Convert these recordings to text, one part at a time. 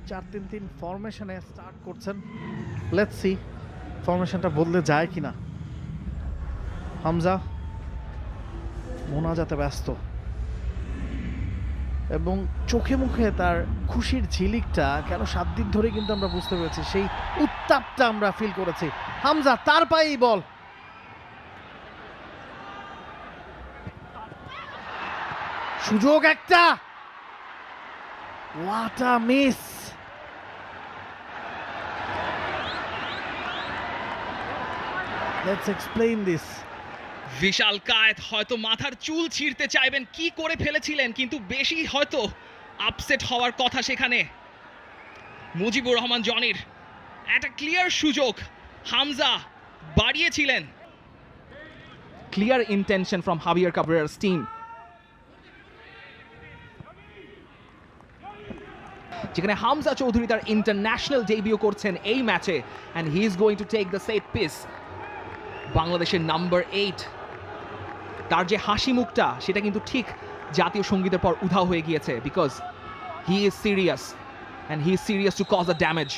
4-3-3 ফরমেশনে start করছেন। Let's see ফরমেশনটা বদলে যায় কিনা। হামজা মোনাজাতে ব্যস্ত এবং চোখে মুখে তার খুশির ঝিলিকটা কেন 7 দিন ধরে কিন্তু আমরা বুঝতে পেরেছি, সেই উত্তাপটা আমরা ফিল করেছি। হামজা তার পায়েই বল, সুযোগ একটা, what a miss. Let's explain this. Vishal Kaith হয়তো মাথার চুল ছিঁড়তে চাইবেন, কি করে ফেলেছিলেন, কিন্তু বেশি হয়তো আপসেট হওয়ার কথা সেখানে। মুজিবুর রহমান জনির একটা ক্লিয়ার সুযোগ, Hamza বাড়িয়েছিলেন। Clear intention from Javier Cabrera's team. যেখানে হামজা চৌধুরী তার ইন্টারন্যাশনাল ডেবিউ করছেন এই ম্যাচে, and he is going to take the set piece. বাংলাদেশের নাম্বার 8, তার যে হাসি মুখটা সেটা কিন্তু ঠিক জাতীয় সঙ্গীতের পর উধাও হয়ে গিয়েছে, because he is serious and he is serious to cause a damage.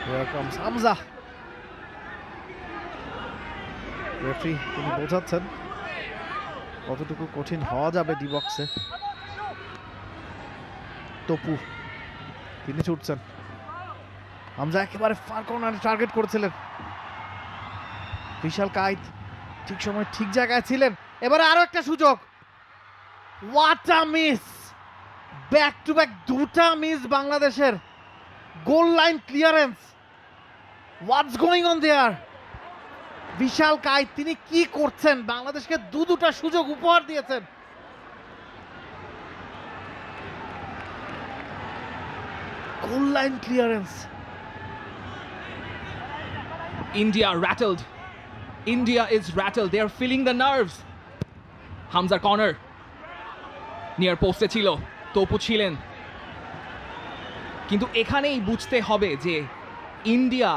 Here comes Hamza. Referee তিনি বোঝাচ্ছেন কতটুকু কঠিন হওয়া যাবে ডি বক্সে। তপু তিনি ছুটছেন, হামজা একেবারে ফার কর্নারে টার্গেট করেছিলেন। বিশাল কায়েত ঠিক সময় ঠিক জায়গায় ছিলেন। এবারে আরো একটা সুযোগ, what a miss, back to back দুটা মিস বাংলাদেশের। Goal line clearance, what's going on there. Vishal Kaith তিনি কি করছেন, বাংলাদেশকে দুটা সুযোগ উপহার দিয়েছেন। Goal line clearance. India rattled. India is rattled. They are feeling the nerves. Hamza corner. Near poste ছিল, তপু ছিলেন, কিন্তু এখানেই বুঝতে হবে যে ইন্ডিয়া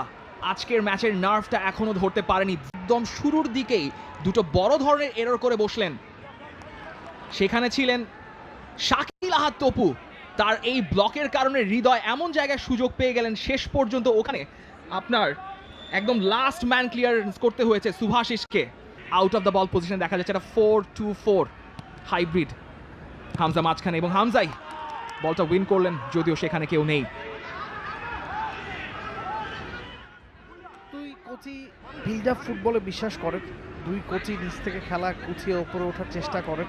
আজকের ম্যাচের নার্ভটা এখনো ধরতে পারেনি। একদম শুরুর দিকেই দুটো বড় ধরনের এরর করে বসলেন। সেখানে ছিলেন শাকিল আহাদ তপু, তার এই ব্লকের কারণে হৃদয় এমন জায়গায় সুযোগ পেয়ে গেলেন, শেষ পর্যন্ত ওখানে আপনার একদম লাস্ট ম্যান ক্লিয়ারেন্স করতে হয়েছে সুভাশিসকে। Out of the ball position দেখা যাচ্ছে একটা 4-2-4 হাইব্রিড। হামজা মাঝখানে এবং হামজাই বলটা উইন করলেন, যদিও সেখানে কেউ নেই। দুই কোচই বিল্ড আপ ফুটবলে বিশ্বাস করেন, দুই কোচই নিচ থেকে খেলা কুচিয়ে ওপরে ওঠার চেষ্টা করেন।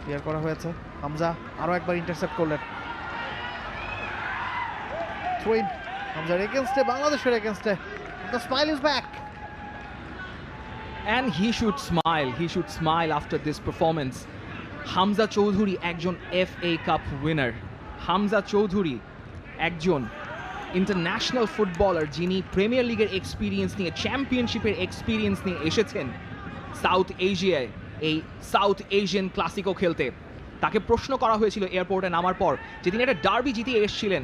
ক্লিয়ার করা হয়েছে, হামজা আরো একবার ইন্টারসেপ্ট করলেন। থ্রোইন হামজার এগেইনস্টে, বাংলাদেশের এগেইনস্টে। The smile is back. And he should smile after this performance. Hamza Choudhury একজন FA cup winner. Hamza Choudhury একজন ইন্টারন্যাশনাল ফুটবলার, যিনি প্রিমিয়ার লিগের এক্সপিরিয়েন্স নিয়ে, চ্যাম্পিয়নশিপের এক্সপিরিয়েন্স নিয়ে এসেছেন সাউথ এশিয়ায়, এই সাউথ এশিয়ান ক্লাসিকো খেলতে। তাকে প্রশ্ন করা হয়েছিল এয়ারপোর্টে নামার পর যে তিনি একটা ডার্বি জিতিয়ে এসেছিলেন,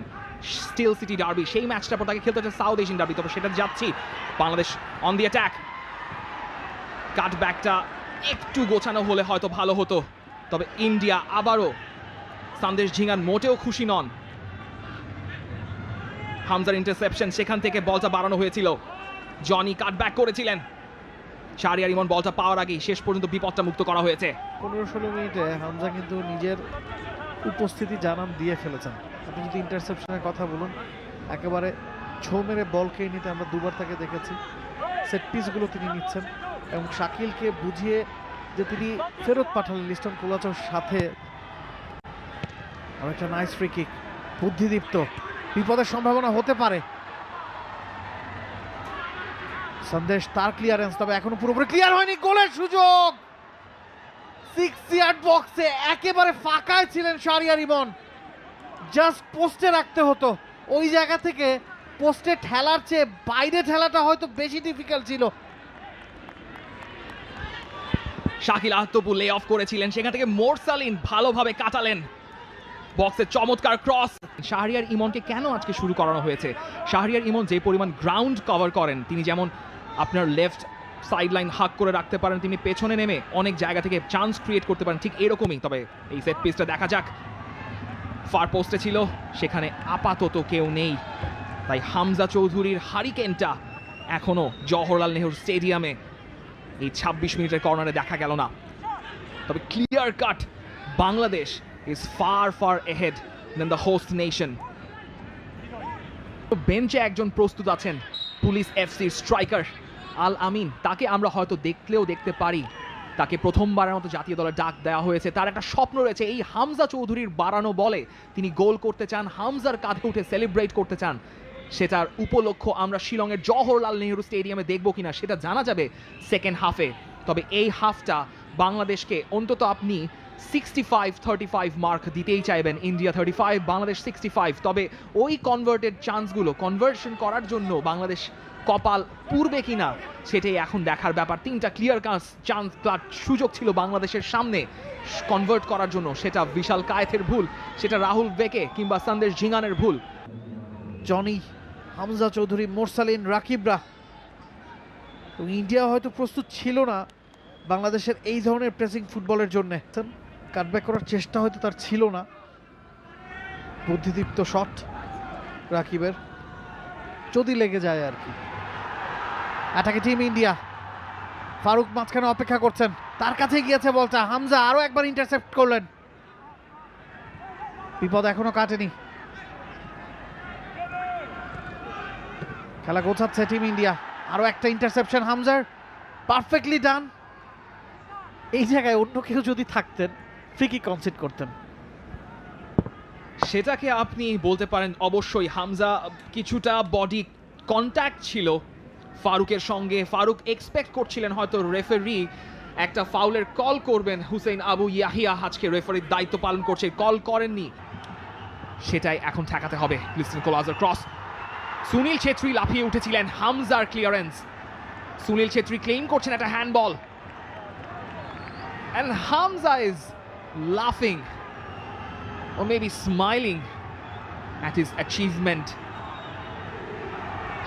স্টিল সিটি ডার্বি, সেই ম্যাচটার পর তাকে খেলতে হচ্ছে সাউথ এশিয়ান ডার্বি। তবে সেটা যাচ্ছি, বাংলাদেশ অন দি অ্যাটাক। কাটব্যাকটা একটু গোছানো হলে হয়তো ভালো হতো, তবে ইন্ডিয়া আবারও, সন্দেশ ঝিঙ্গান মোটেও খুশি নন। হামজার ইন্টারসেপশন, সেখান থেকে বলটা বাড়ানো হয়েছিল, জনি কাটব্যাক করেছিলেন, শাহরিয়ার ইমন বলটা পাওয়ার আগেই শেষ পর্যন্ত বিপদটা মুক্ত করা হয়েছে। 15-16 মিনিটে হামজা কিন্তু নিজের উপস্থিতি জানান দিয়ে ফেলেছেন। আপনি যদি ইন্টারসেপশনের কথা বলুন, একেবারে ছো মেরে বল খেয়ে নিতে আমরা দুবার তাকে দেখেছি। সেট পিসগুলো তিনি নিচ্ছেন এবং শাকিলকে বুঝিয়ে যে তিনি ফেরত পাঠালেন লিস্টন কোলাচের সাথে। আর একটা নাইস ফ্রি কিক, বুদ্ধিদীপ্ত, বিপদের সম্ভাবনা হতে পারে। সন্দেশ তার ক্লিয়ারেন্স, তবে এখনো পুরোপুরি ক্লিয়ার হয়নি। গোলের সুযোগ 6 ইয়ার্ড বক্সে, একেবারে ফাঁকায় ছিলেন শাহরিয়ার ইমন, জাস্ট পোস্টে রাখতে হতো। ওই জায়গা থেকে পোস্টে ঠেলার চেয়ে বাইরে ঠেলাটা হয়তো বেশি ডিফিকাল্ট ছিল। শাকিল আহাদ তপু লে অফ করেছিলেন, সেখান থেকে মোরসালিন ভালোভাবে কাটালেন, বক্সে চমৎকার ক্রস। শাহরিয়ার ইমনকে কেন আজকে শুরু করানো হয়েছে? শাহরিয়ার ইমন যে পরিমাণ গ্রাউন্ড কভার করেন, তিনি যেমন আপনার লেফট সাইড লাইন হাক করে রাখতে পারেন, তিনি পেছনে নেমে অনেক জায়গা থেকে চান্স ক্রিয়েট করতে পারেন, ঠিক এরকমই। তবে এই সেট পিসটা দেখা যাক, ফার পোস্টে ছিল, সেখানে আপাতত কেউ নেই, তাই হামজা চৌধুরীর হারিকেনটা এখনো জওহরলাল নেহরু স্টেডিয়ামে এই 26 মিনিটের কর্নারে দেখা গেল না। তবে clear cut Bangladesh is far ahead than the host nation. বেঞ্চে একজন প্রস্তুত আছেন পুলিশ এফসির স্ট্রাইকার আল আমিন, তাকে আমরা হয়তো দেখতে পারি, তাকে প্রথমবারের মতো জাতীয় দলে ডাক দেওয়া হয়েছে। তার একটা স্বপ্ন রয়েছে, এই হামজা চৌধুরীর বাড়ানো বলে তিনি গোল করতে চান, হামজার কাঁধে উঠে সেলিব্রেট করতে চান। সেটার উপলক্ষ আমরা শিলংয়ের জওহরলাল নেহরু স্টেডিয়ামে দেখবো কিনা সেটা জানা যাবে সেকেন্ড হাফে। তবে এই হাফটা বাংলাদেশকে অন্তত আপনি 65-35 মার্ক দিতেই চাইবেন, ইন্ডিয়া 35 বাংলাদেশ 65। তবে ওই কনভার্টেড চান্সগুলো কনভার্সন করার জন্য বাংলাদেশ কপাল পুরবে কিনা সেটাই এখন দেখার ব্যাপার। 3টা ক্লিয়ার চান্স সুযোগ ছিল বাংলাদেশের সামনে কনভার্ট করার জন্য, সেটা বিশাল কায়েতের ভুল, সেটা রাহুল বেকে কিংবা সন্দেশ ঝিঙ্গানের ভুল। জনি, হামজা চৌধুরী, মোরসালিন, রাকিবরা, ইন্ডিয়া হয়তো প্রস্তুত ছিল না বাংলাদেশের এই ধরনের প্রেসিং ফুটবলের জন্য। কাটব্যাক করার চেষ্টা হয়তো তার ছিল না, বুদ্ধিদীপ্ত শট রাকিবের, যদি লেগে যায় আর কি। অ্যাটাকে টিম ইন্ডিয়া, ফারুক মাঝখানে অপেক্ষা করছেন, তার কাছে গিয়েছে বলটা, হামজা আরো একবার ইন্টারসেপ্ট করলেন, বিপদ এখনো কাটেনি। খেলা গোছাচ্ছে টিম ইন্ডিয়া, আরো একটা ইন্টারসেপশন হামজার, পারফেক্টলি ডান। এই জায়গায় অন্য কেউ যদি থাকতেন ফ্রি কিক কনসিড করতেন। সেটাকে আপনি বলতে পারেন, অবশ্যই হামজা কিছুটা বডি কন্ট্যাক্ট ছিল ফারুকের সঙ্গে, ফারুক এক্সপেক্ট করছিলেন হয়তো রেফারি একটা ফাউলের কল করবেন। হুসেইন আবু ইয়াহিয়া আজকে রেফারির দায়িত্ব পালন করছে, কল করেননি, সেটাই এখন ঠেকাতে হবে। লিস্টন কোলাজের ক্রস, সুনীল ছেত্রী লাফিয়ে উঠেছিলেন, হামজার ক্লিয়ারেন্স, সুনীল ছেত্রী ক্লেইম করছেন একটা handball, and Hamza is laughing or maybe smiling at his achievement.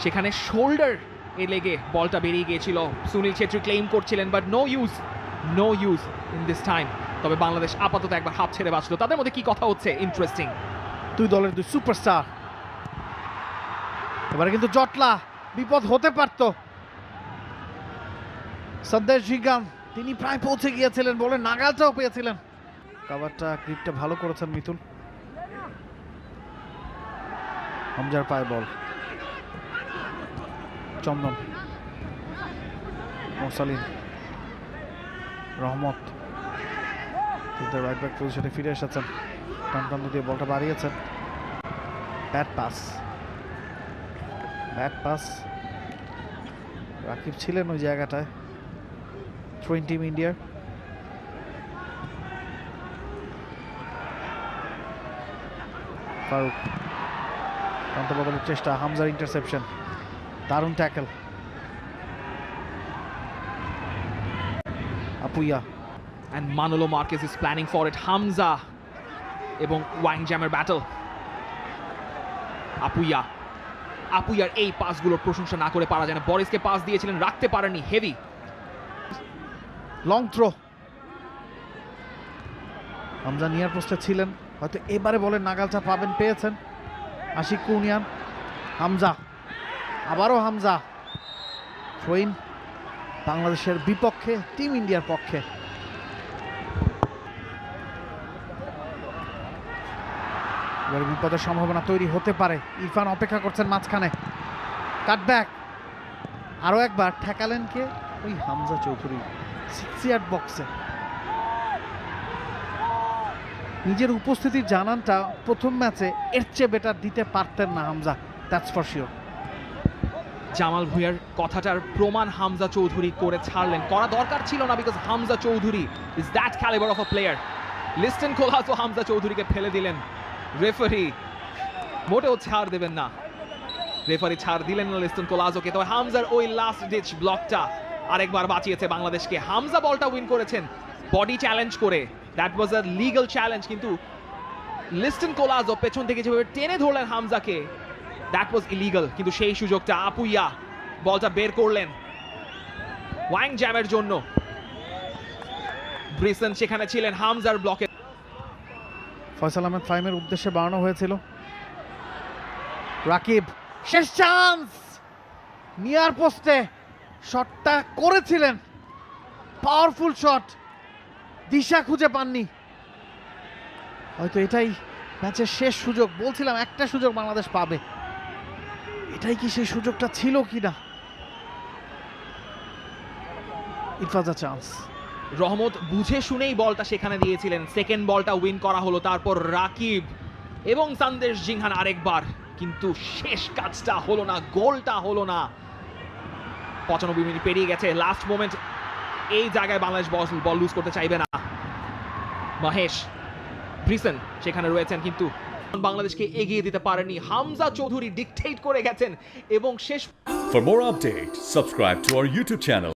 সেখানে শোল্ডার এ লেগে বলটা বেরিয়ে গিয়েছিল, সুনীল ছেত্রী ক্লেইম করছিলেন, but no use in this time. তবে বাংলাদেশ আপাতত একবার হাফ ছেড়ে বাঁচলো। তাদের মধ্যে কি কথা হচ্ছে ইন্টারেস্টিং, দুই দলের দুই সুপারস্টার, এবারে কিন্তু জটলা, বিপদ হতে পারত। সন্দেশ ঝিঙ্গান, তিনি প্রায় পৌঁছে গিয়েছিলেন, বলে নাগালটাও পেয়েছিলেন। কাভারটা গ্রিপটা ভালো করেছেন মিতুল। হামজার পায়ে বল, চন্দন, মোরসালিন, রহমত রাইট ব্যাক পজিশনে ফিরে এসেছেন, টান দিয়ে বলটা বাড়িয়েছেন, ব্যাট পাস, রাকিব ছিলেন ওই জায়গাটায়। থ্রোইং টিম ইন্ডিয়ার, ফারুক প্রান্ত বদলের চেষ্টা, হামজার ইন্টারসেপশন, দারুণ tackle, Apuia, and Manolo Marquez is planning for it. Hamza এবং ওয়াং জ্যামের ব্যাটল। আপুইয়ার এই পাসগুলোর প্রশংসা না করে পারা যায় না। বরিসকে পাস দিয়েছিলেন, রাখতে পারেননি, heavy long throw, Hamza near পোস্টে ছিলেন, হয়তো এবারে বলের নাগালটা পেয়েছেন। আশিক কুনিয়ান, হামজা, আবারও হামজা, থ্রোইন বাংলাদেশের বিপক্ষে, টিম ইন্ডিয়ার পক্ষে। এবারে বিপদের সম্ভাবনা তৈরি হতে পারে। ইরফান অপেক্ষা করছেন মাঝখানে, কাটব্যাক, আরো একবার ঠেকালেন কে? ওই হামজা চৌধুরী 6 ইয়ার্ড বক্সে। নিজের উপস্থিতির জানানটা প্রথম ম্যাচে এর চেয়ে বেটার দিতে পারতেন না Hamza, that's for sure. Jamal ভুঁইয়ার কথাটার প্রমাণ হামজা চৌধুরী করে ছাড়লেন, করা দরকার ছিল না, because Hamza Choudhury is that calibre of a player. Liston কোলাজও হামজা চৌধুরীকে ফেলে দিলেন, রেফারি মোটেও ছাড় দেবেন না, রেফারি ছাড় দিলেন না লিস্টন কোলাজোকে। তবে হামজার ওই লাস্ট ডিচ ব্লকটা আরেকবার বাঁচিয়েছে বাংলাদেশকে। হামজা বলটা উইন করেছেন বডি চ্যালেঞ্জ করে, that was a legal challenge, কিন্তু লিস্টন কোলাজো পেছন থেকে যেভাবে টেনে ধরলেন হামজাকে, দ্যাট ওয়াজ ইলিগাল। কিন্তু সেই সুযোগটা আপুইয়া বলটা বের করলেন, ওয়াং জ্যামের জন্য ব্রিসন সেখানে ছিলেন, হামজার ব্লকে। ফয়সাল আহমেদ ফাহিমের উদ্দেশ্যে বাড়ানো হয়েছিল। রাকিব শেষ চান্স, নিয়ার পোস্টে শটটা করেছিলেন, পাওয়ারফুল শট, দিশা খুঁজে পাননি। হয়তো এটাই ম্যাচের শেষ সুযোগ, বলছিলাম একটা সুযোগ বাংলাদেশ পাবে, এটাই কি সেই সুযোগটা ছিল কিনা? ইট ওয়াজ আ চান্স। রহমত বুঝে শুনেই বলটা সেখানে দিয়েছিলেন, সেকেন্ড বলটা উইন করা হলো, তারপর রাকিব এবং সন্দেশ জিংহান আরেকবার, কিন্তু শেষ কাজটা হলো না, গোলটা হলো না। 95 মিনিট পেরিয়ে গেছে, লাস্ট মোমেন্ট, এই জায়গায় বাংলাদেশ বল লুজ করতে চাইবে না। মহেশ, ব্রিসন সেখানে রয়েছেন, কিন্তু বাংলাদেশকে এগিয়ে দিতে পারেনি। হামজা চৌধুরী ডিকটেট করে গেছেন এবং শেষ। For more updates, subscribe to our YouTube channel